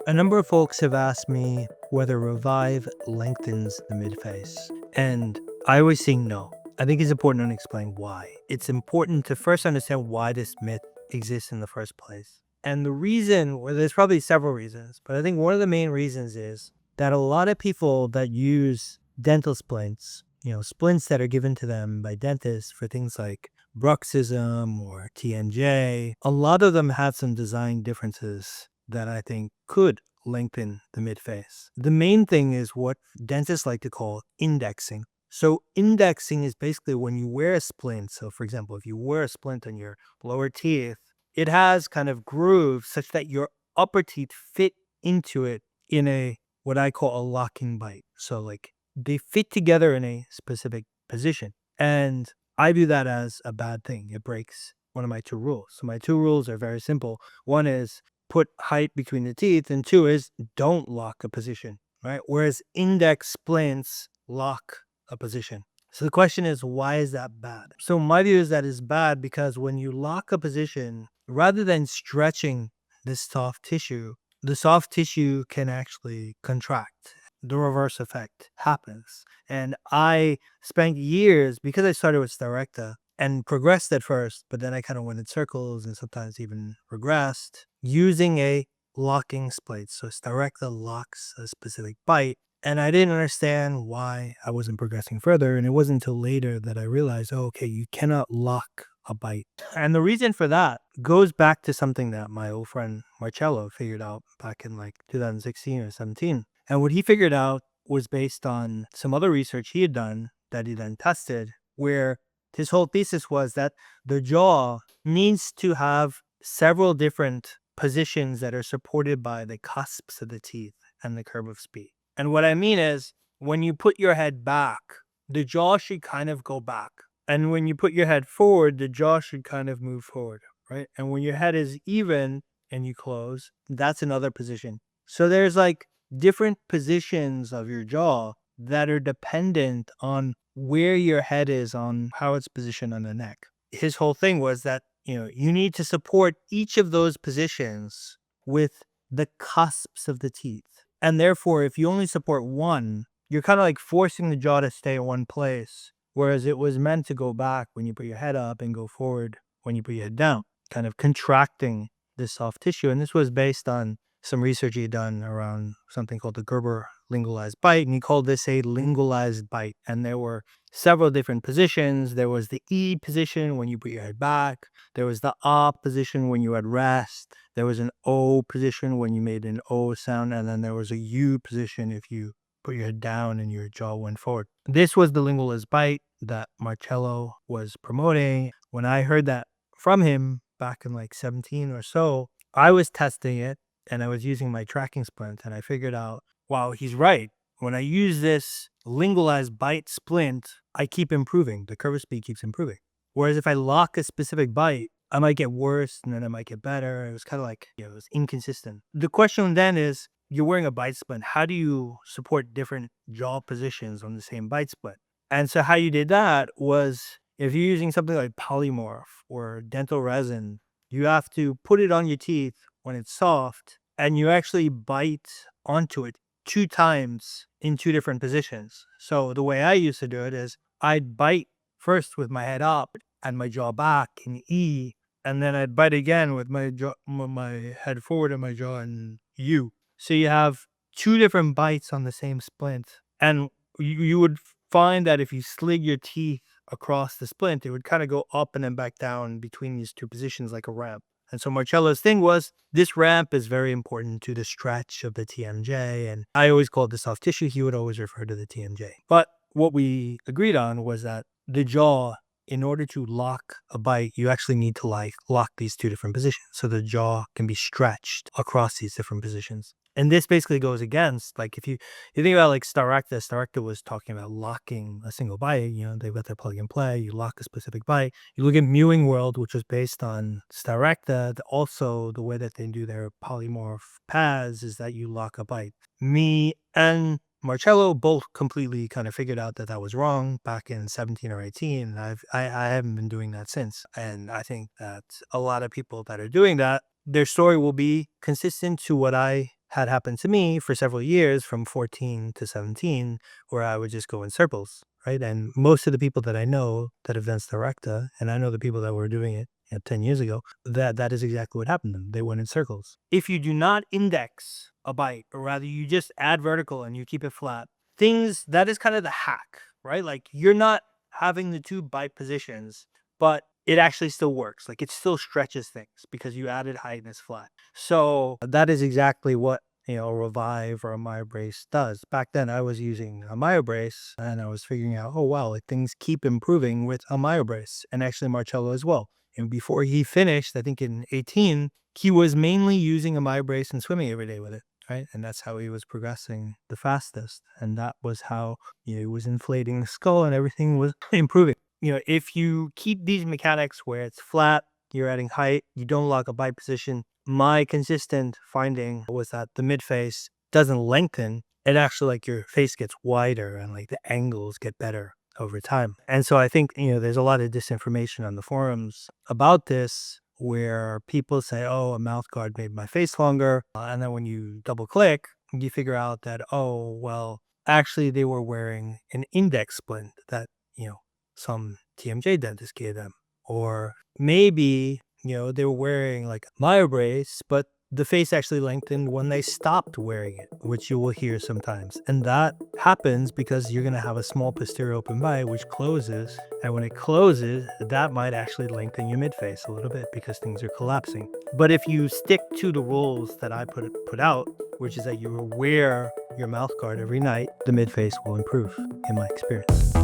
A number of folks have asked me whether Reviv lengthens the midface, and I always say no. I think it's important to explain why. It's important to first understand why this myth exists in the first place. And the reason, well, there's probably several reasons, but I think one of the main reasons is that a lot of people that use dental splints, splints that are given to them by dentists for things like bruxism or TMJ, a lot of them have some design differences that I think could lengthen the midface. The main thing is what dentists like to call indexing. So indexing is basically when you wear a splint. So for example, if you wear a splint on your lower teeth, it has kind of grooves such that your upper teeth fit into it in a what I call a locking bite. So like they fit together in a specific position. And I view that as a bad thing. It breaks one of my two rules. So my two rules are very simple. One is put height between the teeth, and two is don't lock a position, right? Whereas index splints lock a position. So the question is, why is that bad? So my view is that it's bad because when you lock a position, rather than stretching this soft tissue, the soft tissue can actually contract. The reverse effect happens. And I spent years, because I started with Styrecta and progressed at first, but then I kind of went in circles and sometimes even regressed, using a locking splint. So Styrecta locks a specific bite. And I didn't understand why I wasn't progressing further. And it wasn't until later that I realized, oh, okay, you cannot lock a bite. And the reason for that goes back to something that my old friend Marcello figured out back in like 2016 or 17. And what he figured out was based on some other research he had done that he then tested, where his whole thesis was that the jaw needs to have several different positions that are supported by the cusps of the teeth and the curve of speech. And what I mean is, when you put your head back, the jaw should kind of go back. And when you put your head forward, the jaw should kind of move forward, right? And when your head is even and you close, that's another position. So there's like different positions of your jaw that are dependent on where your head is on how it's positioned on the neck. His whole thing was that, you need to support each of those positions with the cusps of the teeth. And therefore, if you only support one, you're kind of like forcing the jaw to stay in one place, whereas it was meant to go back when you put your head up and go forward when you put your head down, kind of contracting this soft tissue. And this was based on some research he had done around something called the Gerber lingualized bite, and he called this a lingualized bite. And there were several different positions. There was the E position when you put your head back. There was the A position when you had rest. There was an O position when you made an O sound, and then there was a U position if you put your head down and your jaw went forward. This was the lingualized bite that Marcello was promoting. When I heard that from him back in like 17 or so, I was testing it and I was using my tracking splint, and I figured out, wow, he's right. When I use this lingualized bite splint, I keep improving. The curve of speed keeps improving. Whereas if I lock a specific bite, I might get worse and then I might get better. It was kind of like, it was inconsistent. The question then is, you're wearing a bite splint. How do you support different jaw positions on the same bite splint? And so how you did that was, if you're using something like polymorph or dental resin, you have to put it on your teeth when it's soft, and you actually bite onto it 2 times in 2 different positions. So the way I used to do it is I'd bite first with my head up and my jaw back in E, and then I'd bite again with my head forward and my jaw in U. So you have 2 different bites on the same splint, and you would find that if you slid your teeth across the splint, it would kind of go up and then back down between these 2 positions like a ramp. And so Marcello's thing was, this ramp is very important to the stretch of the TMJ. And I always called the soft tissue. He would always refer to the TMJ. But what we agreed on was that the jaw, in order to lock a bite, you actually need to lock these 2 different positions. So the jaw can be stretched across these different positions. And this basically goes against, like, if you think about like Styrecta was talking about locking a single bite. They've got their plug and play. You lock a specific bite. You look at Mewing World, which was based on Styrecta. Also, the way that they do their polymorph paths is that you lock a bite. Me and Marcello both completely kind of figured out that that was wrong back in 17 or 18. And I haven't been doing that since. And I think that a lot of people that are doing that, their story will be consistent to what I had happened to me for several years from 14 to 17, where I would just go in circles, right? And most of the people that I know that have done sta recta, and I know the people that were doing it 10 years ago, that is exactly what happened to them. They went in circles. If you do not index a bite, or rather you just add vertical and you keep it flat, that is kind of the hack, right? Like you're not having the two bite positions, but it actually still works. Like it still stretches things because you added height and it's flat. So that is exactly what a Reviv or a Myobrace does. Back then I was using a Myobrace and I was figuring out, oh wow, like things keep improving with a Myobrace, and actually Marcello as well. And before he finished, I think in 18, he was mainly using a Myobrace and swimming every day with it. Right. And that's how he was progressing the fastest. And that was how he was inflating the skull and everything was improving. If you keep these mechanics where it's flat, you're adding height, you don't lock a bite position. My consistent finding was that the midface doesn't lengthen. It actually, like, your face gets wider and like the angles get better over time. And so I think, there's a lot of disinformation on the forums about this, where people say, oh, a mouth guard made my face longer. And then when you double click, you figure out that, oh, well, actually they were wearing an index splint that, some TMJ dentist gave them. Or maybe, they were wearing like Myobrace, but the face actually lengthened when they stopped wearing it, which you will hear sometimes. And that happens because you're going to have a small posterior open bite, which closes. And when it closes, that might actually lengthen your midface a little bit because things are collapsing. But if you stick to the rules that I put out, which is that you wear your mouth guard every night, the midface will improve, in my experience.